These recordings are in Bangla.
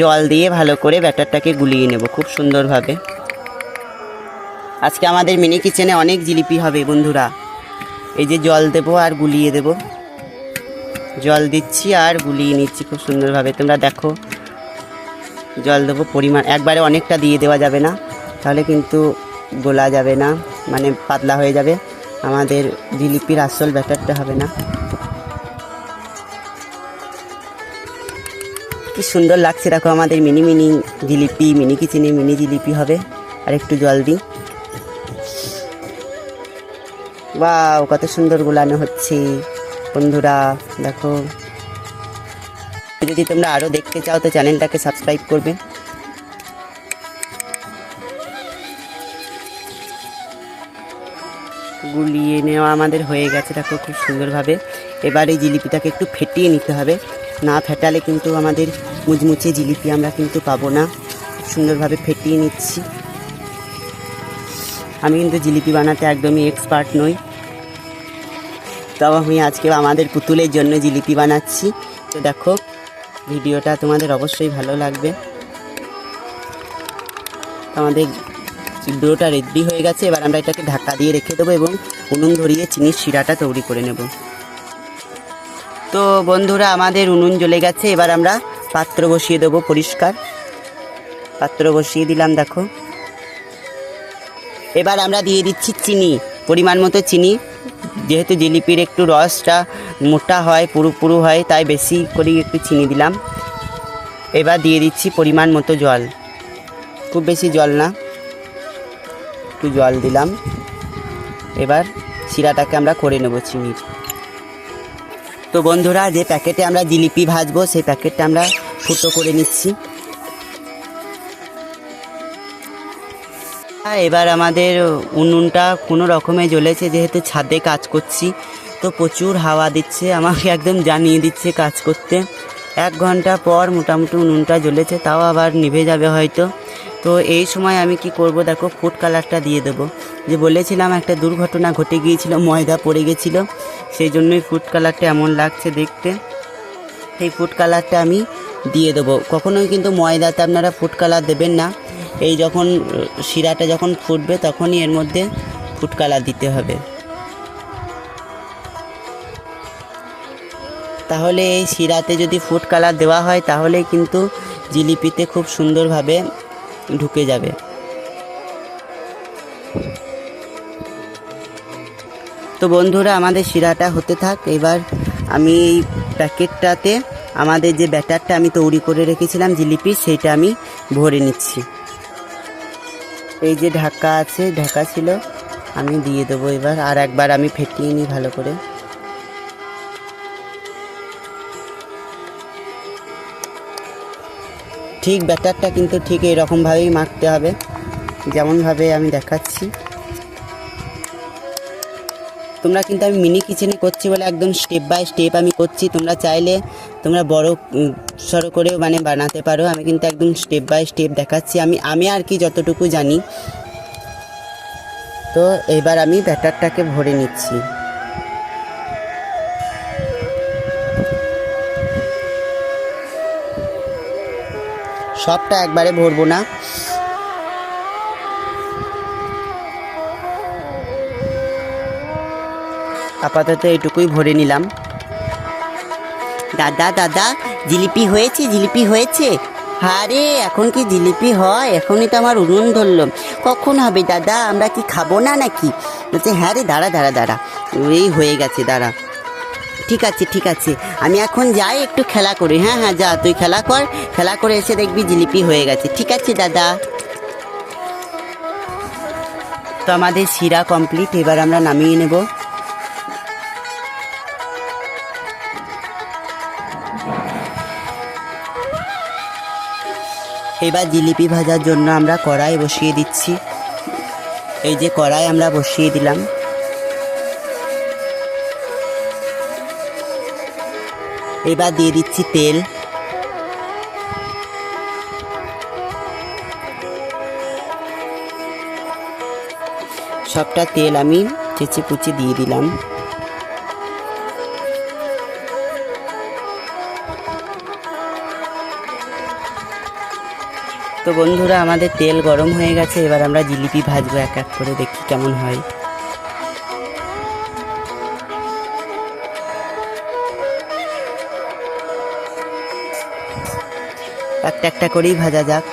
জল দিয়ে ভালো করে ব্যাটারটাকে গুলিয়ে নেব খুব সুন্দরভাবে। আজকে আমাদের মিনি কিচেনে অনেক জিলিপি হবে বন্ধুরা। এই যে জল দেব আর গুলিয়ে দেব, জল দিচ্ছি আর গুলিয়ে নিচ্ছি খুব সুন্দরভাবে। তোমরা দেখো, জল দেবো পরিমাণ, একবারে অনেকটা দিয়ে দেওয়া যাবে না, তাহলে কিন্তু গোলা যাবে না, মানে পাতলা হয়ে যাবে, আমাদের জিলিপির আসল ব্যাটারটা হবে না। কি সুন্দর লাগছে দেখো, আমাদের মিনি মিনি জিলিপি, মিনি কিচেনে মিনি জিলিপি হবে। আর একটু জল দিই, বাহ কত সুন্দর গোলানো হচ্ছে বন্ধুরা দেখো। যদি তোমরা আরও দেখতে চাও তো চ্যানেলটাকে সাবস্ক্রাইব করবে। গুলিয়ে নেওয়া আমাদের হয়ে গেছে দেখো খুব সুন্দরভাবে। এবার এই জিলিপিটাকে একটু ফেটিয়ে নিতে হবে, না ফেটালে কিন্তু আমাদের মুচমুচে জিলিপি আমরা কিন্তু পাবো না। খুব সুন্দরভাবে ফেটিয়ে নিচ্ছি। আমি কিন্তু জিলিপি বানাতে একদমই এক্সপার্ট নই, তাও আমি আজকে আমাদের পুতুলের জন্য জিলিপি বানাচ্ছি। তো দেখো ভিডিওটা তোমাদের অবশ্যই ভালো লাগবে। আমাদের ডোটা রেডি হয়ে গেছে, এবার আমরা এটাকে ঢাকা দিয়ে রেখে দেবো এবং উনুন ধরিয়ে চিনির শিরাটা তৈরি করে নেব। তো বন্ধুরা আমাদের উনুন জ্বলে গেছে, এবার আমরা পাত্র বসিয়ে দেবো, পরিষ্কার পাত্র বসিয়ে দিলাম দেখো। এবার আমরা দিয়ে দিচ্ছি চিনি, পরিমাণ মতো চিনি। যেহেতু জিলিপির একটু রসটা মোটা হয়, পুরু পুরু হয়, তাই বেশি করে একটু চিনি দিলাম। এবার দিয়ে দিচ্ছি পরিমাণ মতো জল, খুব বেশি জল না, একটু জল দিলাম। এবার শিরাটাকে আমরা করে নেব চিনির। তো বন্ধুরা যে প্যাকেটে আমরা জিলিপি ভাজবো সেই প্যাকেটটা আমরা ফুটো করে নিচ্ছি। এবার আমাদের উনুনটা কোনো রকমে জ্বলেছে, যেহেতু ছাদে কাজ করছি তো প্রচুর হাওয়া দিচ্ছে, আমাকে একদম জানিয়ে দিচ্ছে কাজ করতে। 1 ঘন্টা পর মোটামুটি উনুনটা জ্বলেছে, তাও আবার নিভে যাবে হয়তো। তো এই সময় আমি কি করব দেখো, ফুড কালারটা দিয়ে দেবো। যে বলেছিলাম একটা দুর্ঘটনা ঘটে গিয়েছিল, ময়দা পড়ে গেছিলো, সেই জন্যই ফুড কালারটা এমন লাগছে দেখতে। এই ফুড কালারটা আমি দিয়ে দেবো। কখনোই কিন্তু ময়দাতে আপনারা ফুড কালার দেবেন না, এই যখন শিরাটা যখন ফুটবে তখনই এর মধ্যে ফুড কালার দিতে হবে। তাহলে এই শিরাতে যদি ফুড কালার দেওয়া হয় তাহলে কিন্তু জিলিপিতে খুব সুন্দরভাবে ঢুকে যাবে। তো বন্ধুরা আমাদের শিরাটা হতে থাক। এবার আমি এই প্যাকেটটাতে আমাদের যে ব্যাটারটা আমি তৈরি করে রেখেছিলাম জিলিপির, সেইটা আমি ভরে নিচ্ছি। এই যে ঢাকা আছে, ঢাকা ছিল, আমি দিয়ে দেবো এবার। আর একবার আমি ফেটিয়ে নিই ভালো করে। ঠিক ব্যাটারটা কিন্তু ঠিক এরকমভাবেই মাখতে হবে, যেমনভাবে আমি দেখাচ্ছি। তোমরা কিন্তু আমি মিনি কিচেনে করছি বলে একদম স্টেপ বাই স্টেপ আমি করছি, তোমরা চাইলে তোমরা বড় সড়ো করেও মানে বানাতে পারো। আমি কিন্তু একদম স্টেপ বাই স্টেপ দেখাচ্ছি, আমি আর কি যতটুকু জানি। তো এবার আমি ব্যাটারটাকে ভরে নিচ্ছি। সবটা একবারে ভরবো না, আপাতত এইটুকুই ভরে নিলাম। দাদা দাদা জিলিপি হয়েছে, জিলিপি হয়েছে। আরে এখন কি জিলিপি হয়? এখনই তো আমার উনুন ধরলো। কখন হবে দাদা? আমরা কি খাবো না নাকি? বলছে হ্যাঁ রে, দাঁড়া দাঁড়া দাঁড়া, এই হয়ে গেছে, দাঁড়া। ঠিক আছে ঠিক আছে, আমি এখন যাই একটু খেলা করি। হ্যাঁ হ্যাঁ যা, তুই খেলা কর, খেলা করে এসে দেখবি জিলিপি হয়ে গেছে। ঠিক আছে দাদা। তো আমাদের শিরা কমপ্লিট, এবার আমরা নামিয়ে নেব। এবার জিলিপি ভাজার জন্য আমরা কড়াই বসিয়ে দিচ্ছি। এই যে কড়াই আমরা বসিয়ে দিলাম। এবার দিয়ে দিচ্ছি তেল। সবটা তেল আমি চেঁচে কুচে দিয়ে দিলাম। তো বন্ধুরা আমাদের তেল গরম হয়ে গেছে, এবার আমরা জিলিপি ভাজবো এক এক করে, দেখি কেমন হয়। একটা একটা করেই ভাজা যাক।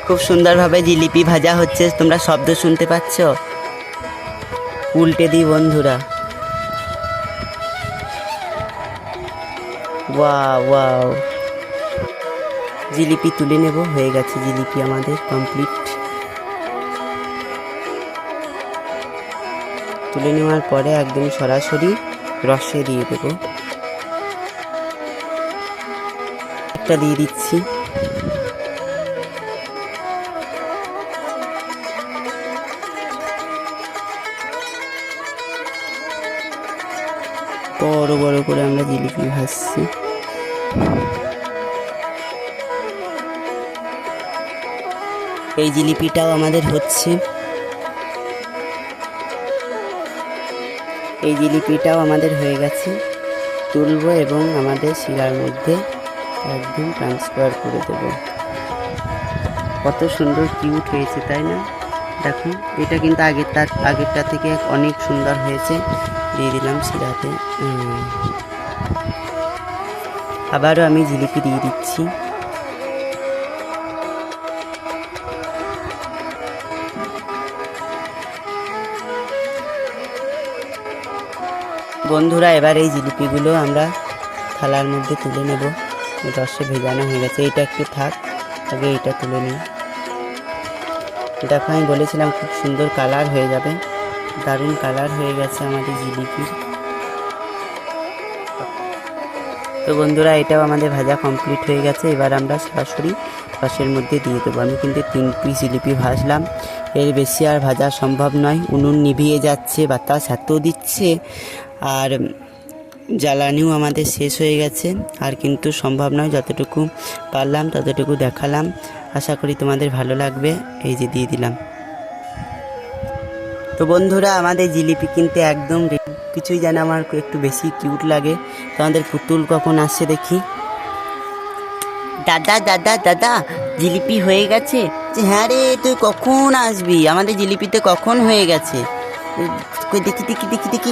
খুব সুন্দরভাবে জিলিপি ভাজা হচ্ছে, তোমরা শব্দ শুনতে পাচ্ছ? উল্টে দিই বন্ধুরা। ওয়াও ওয়াও, জিলিপি তুলে নেব, হয়ে গেছে জিলিপি আমাদের কমপ্লিট। তুলে নেওয়ার পরে একদম সরাসরি রসে দিয়ে দেবো। একটা দিয়ে দিচ্ছি। বড় বড় করে আমরা জিলিপি ভাজছি। এই জিলিপিটাও আমাদের হচ্ছে, এই জিলিপিটাও আমাদের হয়ে গেছে। তুলবো এবং আমাদের শিরার মধ্যে একদম ট্রান্সফার করে দেব। কত সুন্দর কিউট হয়েছে তাই না? দেখো এটা কিন্তু আগেরটা থেকে অনেক সুন্দর হয়েছে। দিয়ে দিলাম শিরাতে। আবারও আমি জিলিপি দিয়ে দিচ্ছি। বন্ধুরা এবার এই জিলিপিগুলো আমরা থালার মধ্যে তুলে নেব। রসে ভেজানো হয়ে গেছে, এটা একটু থাক, আগে এটা তুলে নিই। দেখো আমি বলেছিলাম খুব সুন্দর কালার হয়ে যাবে, দারুণ কালার হয়ে গেছে আমাদের জিলিপির। তো বন্ধুরা এটাও আমাদের ভাজা কমপ্লিট হয়ে গেছে। এবার আমরা সরাসরি রসের মধ্যে দিয়ে দেবো। আমি কিন্তু 3 পিস জিলিপি ভাজলাম, এর বেশি আর ভাজা সম্ভব নয়। উনুন নিভিয়ে যাচ্ছে, বাতাস এত দিচ্ছে, আর জ্বালানিও আমাদের শেষ হয়ে গেছে। আর কিন্তু সম্ভব নয়, যতটুকু পারলাম ততটুকু দেখালাম। আশা করি তোমাদের ভালো লাগবে। এই যে দিয়ে দিলাম। তো বন্ধুরা আমাদের জিলিপি কিনতে একদম কিছুই যেন আমার একটু বেশি কিউট লাগে। তো আমাদের পুতুল কখন আসছে দেখি। দাদা দাদা দাদা জিলিপি হয়ে গেছে? হ্যাঁ রে, তুই কখন আসবি? আমাদের জিলিপিতে কখন হয়ে গেছে? দেখি দেখি দেখি দেখি।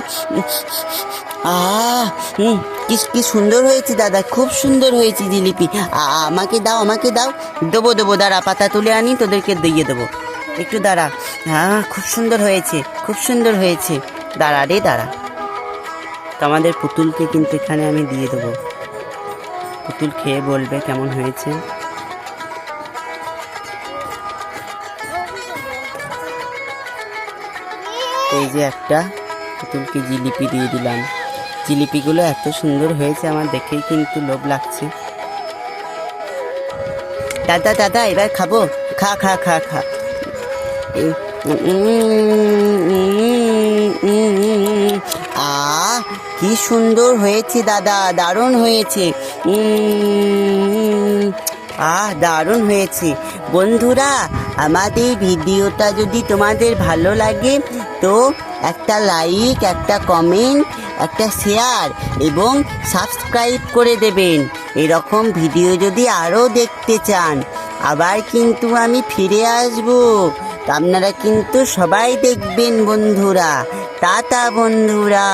কি সুন্দর হয়েছে দাদা, খুব সুন্দর হয়েছে জিলিপি। আমাকে দাও, আমাকে দাও। দেবো দেবো, দাঁড়া পাতা তুলে আনি, তোদেরকে দিয়ে দেবো। একটু দাঁড়া। খুব সুন্দর হয়েছে, খুব সুন্দর হয়েছে। দাঁড়া রে দাঁড়া। তো আমাদের পুতুলকে কিন্তু এখানে আমি দিয়ে দেবো। পুতুল খেয়ে বলবে কেমন হয়েছে। এই যে একটা পুতুলকে জিলিপি দিয়ে দিলাম। জিলিপিগুলো এত সুন্দর হয়েছে, আমার দেখেই কিন্তু লোভ লাগছে। দাদা দাদা এবার খাবো, খা খা খা খা। কি সুন্দর হয়েছে দাদা, দারুণ হয়েছে। দারুণ হয়েছে। বন্ধুরা আমাদের ভিডিওটা যদি তোমাদের ভালো লাগে তো একটা লাইক, একটা কমেন্ট, একটা শেয়ার এবং সাবস্ক্রাইব করে দেবেন। এরকম ভিডিও যদি আরও দেখতে চান আবার কিন্তু আমি ফিরে আসবো। আপনারা কিন্তু সবাই দেখবেন বন্ধুরা। টাটা বন্ধুরা।